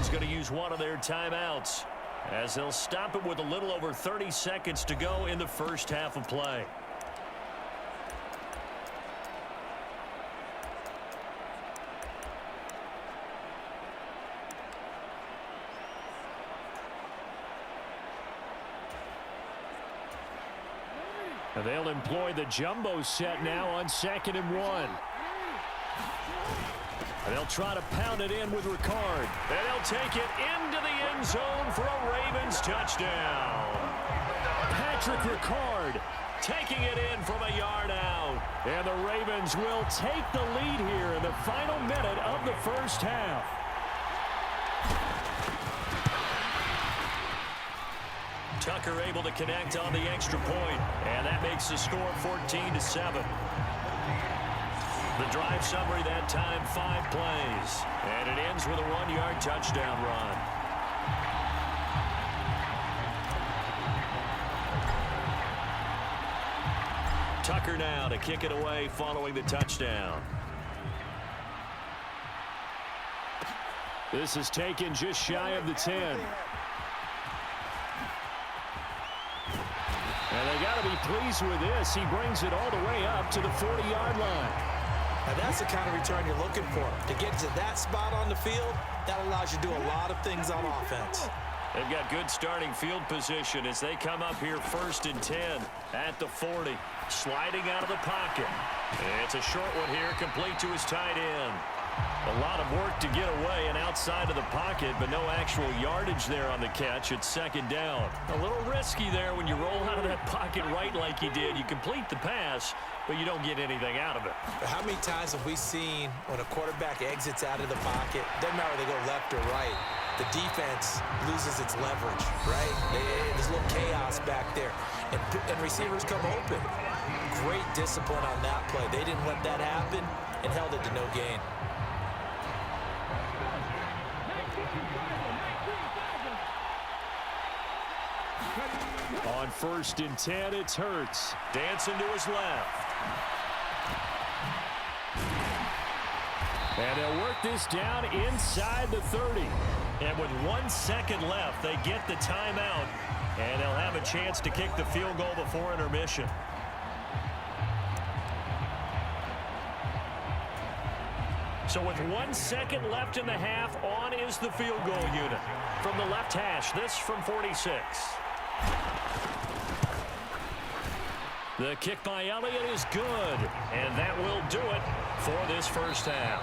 is going to use one of their timeouts, as they'll stop it with a little over 30 seconds to go in the first half of play. And they'll employ the jumbo set now on 2nd and 1. And they'll try to pound it in with Ricard. And they'll take it into the end zone for a Ravens touchdown. Patrick Ricard taking it in from a yard out. And the Ravens will take the lead here in the final minute of the first half. Tucker able to connect on the extra point, and that makes the score 14-7. The drive summary that time, 5 plays, and it ends with a 1-yard touchdown run. Tucker now to kick it away following the touchdown. This is taken just shy of the 10. And they got to be pleased with this. He brings it all the way up to the 40-yard line. And that's the kind of return you're looking for. To get to that spot on the field, that allows you to do a lot of things on offense. They've got good starting field position as they come up here 1st and 10 at the 40. Sliding out of the pocket. It's a short one here, complete to his tight end. A lot of work to get away and outside of the pocket, but no actual yardage there on the catch. It's 2nd down. A little risky there when you roll out of that pocket right like you did. You complete the pass, but you don't get anything out of it. But how many times have we seen when a quarterback exits out of the pocket, doesn't matter whether they go left or right, the defense loses its leverage, right? There's a little chaos back there, and receivers come open. Great discipline on that play. They didn't let that happen and held it to no gain. On 1st and 10, it's Hurts. Dancing to his left. And they'll work this down inside the 30. And with 1 second left, they get the timeout. And they'll have a chance to kick the field goal before intermission. So with 1 second left in the half, on is the field goal unit. From the left hash, this from 46. The kick by Elliott is good, and that will do it for this first half.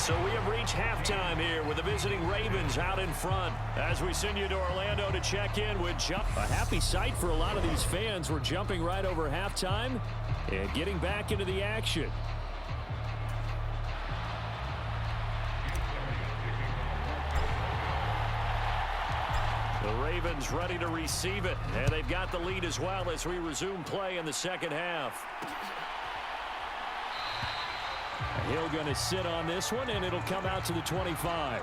So we have reached halftime here with the visiting Ravens out in front. As we send you to Orlando to check in with Jump. A happy sight for a lot of these fans. We're jumping right over halftime and getting back into the action. The Ravens ready to receive it, and they've got the lead as well as we resume play in the second half. Hill going to sit on this one, and it'll come out to the 25.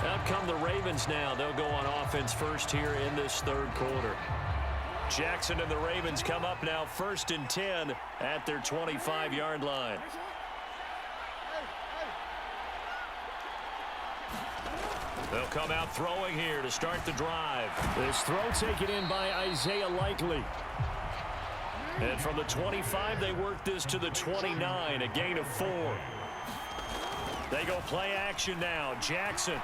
Out come the Ravens now. They'll go on offense first here in this 3rd quarter. Jackson and the Ravens come up now 1st and 10 at their 25-yard line. They'll come out throwing here to start the drive. This throw taken in by Isaiah Likely. And from the 25, they work this to the 29, a gain of 4. They go play action now. Jackson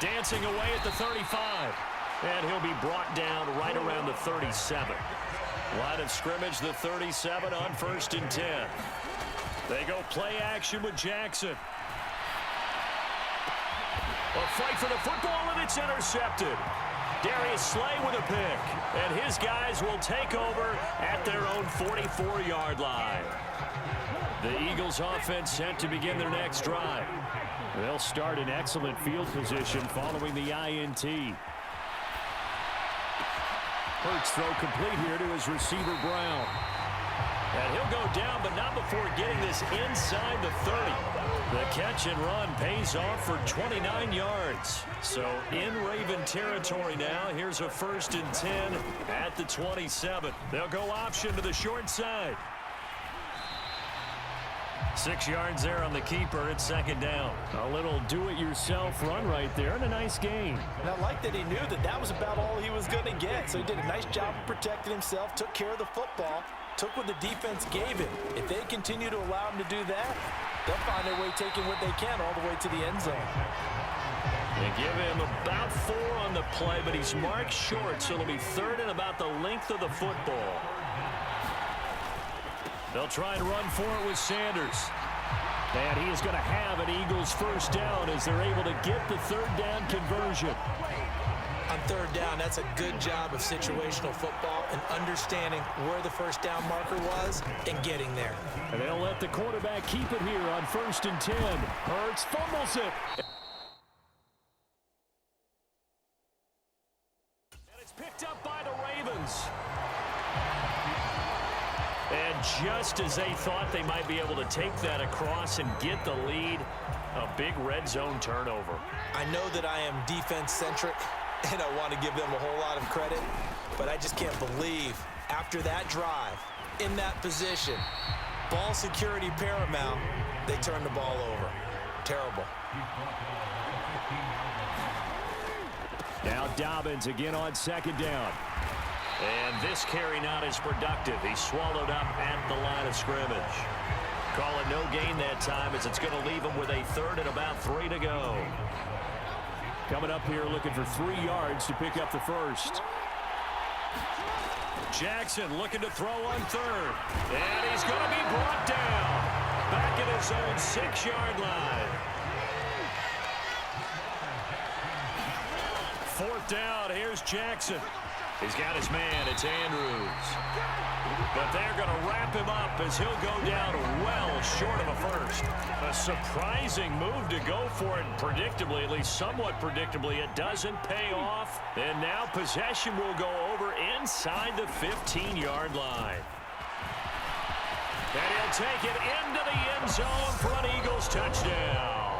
dancing away at the 35. And he'll be brought down right around the 37. Line of scrimmage, the 37 on 1st and 10. They go play action with Jackson. A fight for the football, and it's intercepted. Darius Slay with a pick, and his guys will take over at their own 44-yard line. The Eagles offense set to begin their next drive. They'll start in excellent field position following the INT. Hurts throw complete here to his receiver Brown. And he'll go down, but not before getting this inside the 30. The catch and run pays off for 29 yards. So in Raven territory now. Here's a 1st and 10 at the 27. They'll go option to the short side. 6 yards there on the keeper. It's second down. A little do-it-yourself run right there and a nice gain. And I like that he knew that that was about all he was going to get. So he did a nice job of protecting himself, took care of the football, took what the defense gave him. If they continue to allow him to do that, they'll find their way taking what they can all the way to the end zone. They give him about 4 on the play, but he's marked short, so it'll be third and about the length of the football. They'll try and run for it with Sanders. And he is going to have an Eagles first down as they're able to get the third down conversion. On third down, that's a good job of situational football and understanding where the first down marker was and getting there. And they'll let the quarterback keep it here on 1st and 10. Hurts fumbles it. And it's picked up by the Ravens. And just as they thought they might be able to take that across and get the lead, a big red zone turnover. I know that I am defense-centric, and I want to give them a whole lot of credit, but I just can't believe after that drive, in that position, ball security paramount, they turn the ball over. Terrible. Now Dobbins again on second down. And this carry not as productive. He's swallowed up at the line of scrimmage. Call it no gain that time as it's going to leave him with a third and about 3 to go. Coming up here looking for 3 yards to pick up the first. Jackson looking to throw on third. And he's going to be brought down. Back at his own 6-yard line. 4th down. Here's Jackson. He's got his man. It's Andrews. But they're going to wrap him up as he'll go down well short of a first. A surprising move to go for it. Predictably, at least somewhat predictably, it doesn't pay off. And now possession will go over inside the 15-yard line. And he'll take it into the end zone for an Eagles touchdown.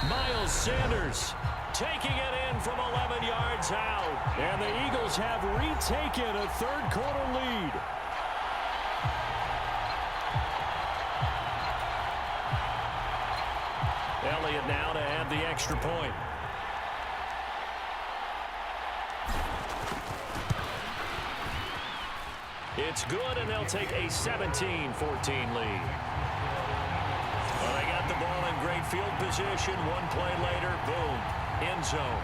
Miles Sanders taking it in from 11 yards out. And the Eagles have retaken a third-quarter lead. Elliott now to add the extra point. It's good, and they'll take a 17-14 lead. Well, they got the ball in great field position. One play later, boom, end zone.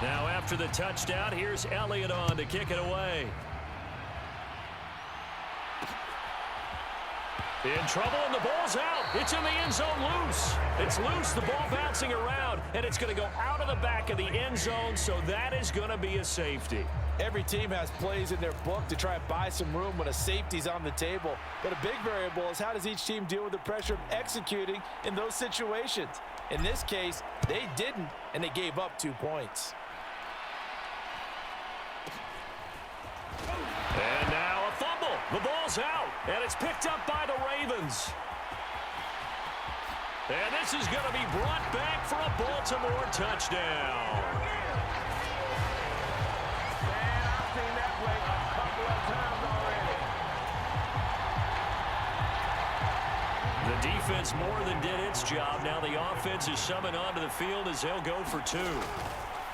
Now after the touchdown, here's Elliott on to kick it away. In trouble, and the ball's out. It's in the end zone loose. It's loose, the ball bouncing around, and it's going to go out of the back of the end zone, so that is going to be a safety. Every team has plays in their book to try and buy some room when a safety's on the table. But a big variable is how does each team deal with the pressure of executing in those situations. In this case, they didn't, and they gave up 2 points. And now a fumble. The ball's out, and it's picked up by the Ravens. And this is going to be brought back for a Baltimore touchdown. The defense more than did its job. Now the offense is summoned onto the field as they'll go for 2.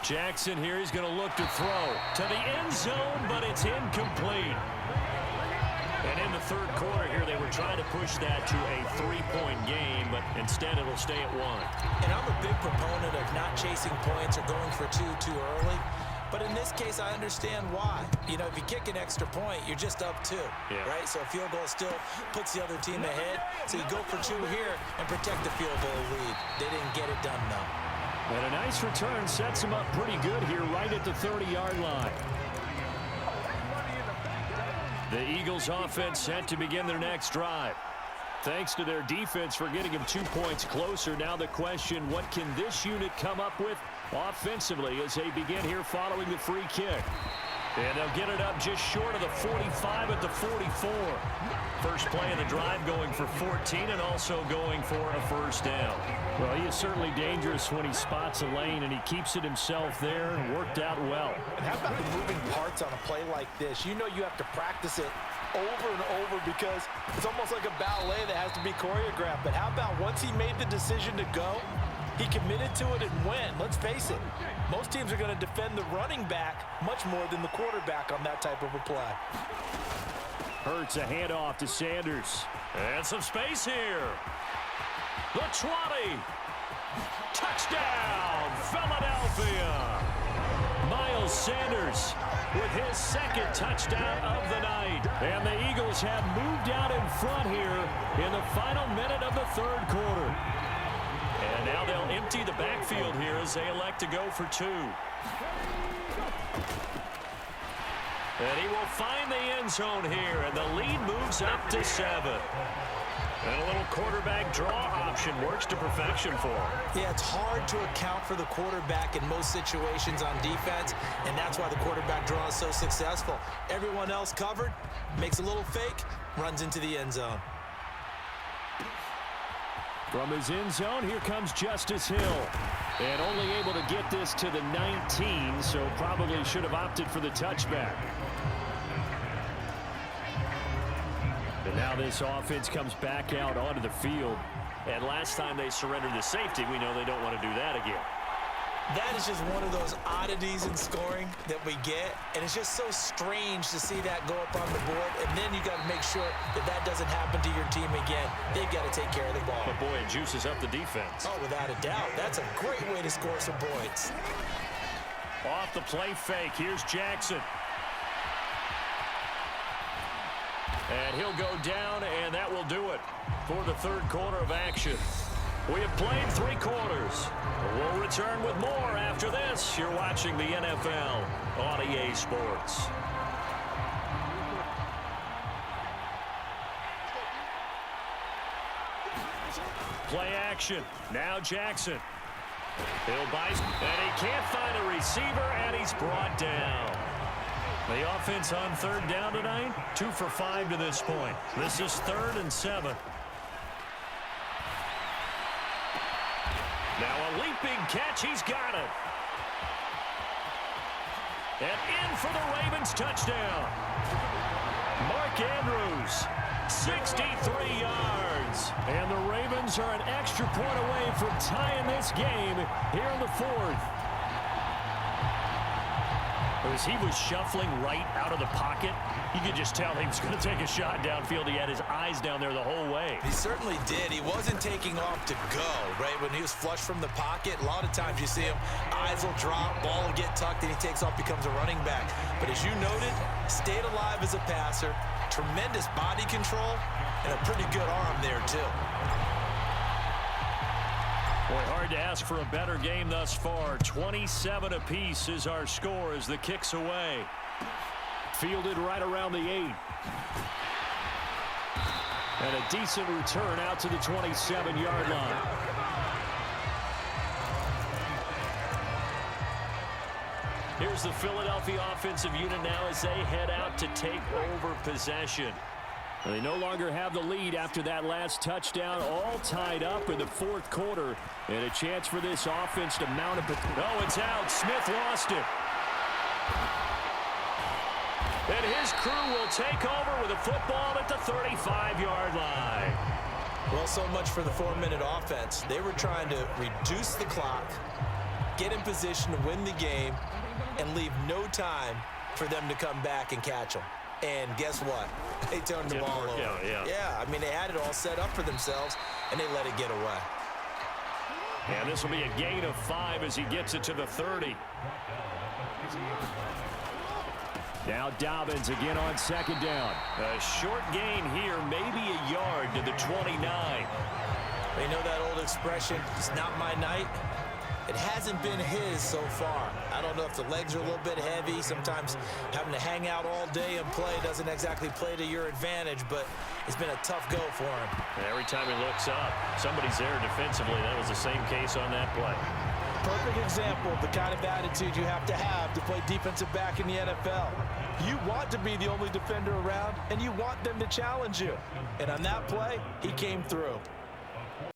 Jackson here, he's going to look to throw to the end zone, but it's incomplete. And in the third quarter here, they were trying to push that to a 3-point game, but instead it'll stay at 1. And I'm a big proponent of not chasing points or going for 2 too early. But in this case, I understand why. You know, if you kick an extra point, you're just up 2, right? So a field goal still puts the other team ahead. So you go for 2 here and protect the field goal lead. They didn't get it done, though. And a nice return sets him up pretty good here right at the 30-yard line. The Eagles offense set to begin their next drive. Thanks to their defense for getting him 2 points closer. Now the question, what can this unit come up with offensively as they begin here following the free kick? And they'll get it up just short of the 45 at the 44. First play of the drive going for 14 and also going for a first down. Well, he is certainly dangerous when he spots a lane, and he keeps it himself there and worked out well. And how about the moving parts on a play like this? You know you have to practice it over and over because it's almost like a ballet that has to be choreographed. But how about once he made the decision to go, he committed to it and went. Let's face it, most teams are going to defend the running back much more than the quarterback on that type of a play. Hurts a handoff to Sanders. And some space here. The 20. Touchdown, Philadelphia. Miles Sanders with his second touchdown of the night. And the Eagles have moved out in front here in the final minute of the third quarter. And now they'll empty the backfield here as they elect to go for 2. And he will find the end zone here, and the lead moves up to 7. And a little quarterback draw option works to perfection for him. Yeah, it's hard to account for the quarterback in most situations on defense, and that's why the quarterback draw is so successful. Everyone else covered, makes a little fake, runs into the end zone. From his end zone, here comes Justice Hill. And only able to get this to the 19, so probably should have opted for the touchback. And now this offense comes back out onto the field. And last time they surrendered the safety, we know they don't want to do that again. That is just one of those oddities in scoring that we get, and it's just so strange to see that go up on the board, and then you got to make sure that that doesn't happen to your team again. They've got to take care of the ball. But boy, it juices up the defense. Oh, without a doubt. That's a great way to score some points. Off the play fake, here's Jackson. And he'll go down, and that will do it for the third quarter of action. We have played 3 quarters. We'll return with more after this. You're watching the NFL on EA Sports. Play action. Now Jackson. He'll bite, and he can't find a receiver, and he's brought down. The offense on third down tonight, 2 for 5 to this point. This is 3rd and 7. Now a leaping catch. He's got it. And in for the Ravens touchdown. Mark Andrews, 63 yards. And the Ravens are an extra point away from tying this game here in the 4th. As he was shuffling right out of the pocket, you could just tell he was going to take a shot downfield. He had his eyes down there the whole way. He certainly did. He wasn't taking off to go, right? When he was flush from the pocket, a lot of times you see him, eyes will drop, ball will get tucked, and he takes off, becomes a running back. But as you noted, stayed alive as a passer, tremendous body control, and a pretty good arm there, too. Boy, hard to ask for a better game thus far. 27 apiece is our score as the kick's away. Fielded right around the 8. And a decent return out to the 27-yard line. Here's the Philadelphia offensive unit now as they head out to take over possession. They no longer have the lead after that last touchdown, all tied up in the 4th quarter. And a chance for this offense to mount a... Oh, it's out. Smith lost it. And his crew will take over with a football at the 35-yard line. Well, so much for the 4-minute offense. They were trying to reduce the clock, get in position to win the game, and leave no time for them to come back and catch them. And guess what? They turned the ball over. Yeah, I mean, they had it all set up for themselves, and they let it get away. And this will be a gain of 5 as he gets it to the 30. Now Dobbins again on 2nd down. A short gain here, maybe a yard to the 29. They know that old expression, it's not my night. It hasn't been his so far. I don't know if the legs are a little bit heavy. Sometimes having to hang out all day and play doesn't exactly play to your advantage, but it's been a tough go for him. And every time he looks up, somebody's there defensively. That was the same case on that play. Perfect example of the kind of attitude you have to play defensive back in the NFL. You want to be the only defender around, and you want them to challenge you. And on that play, he came through.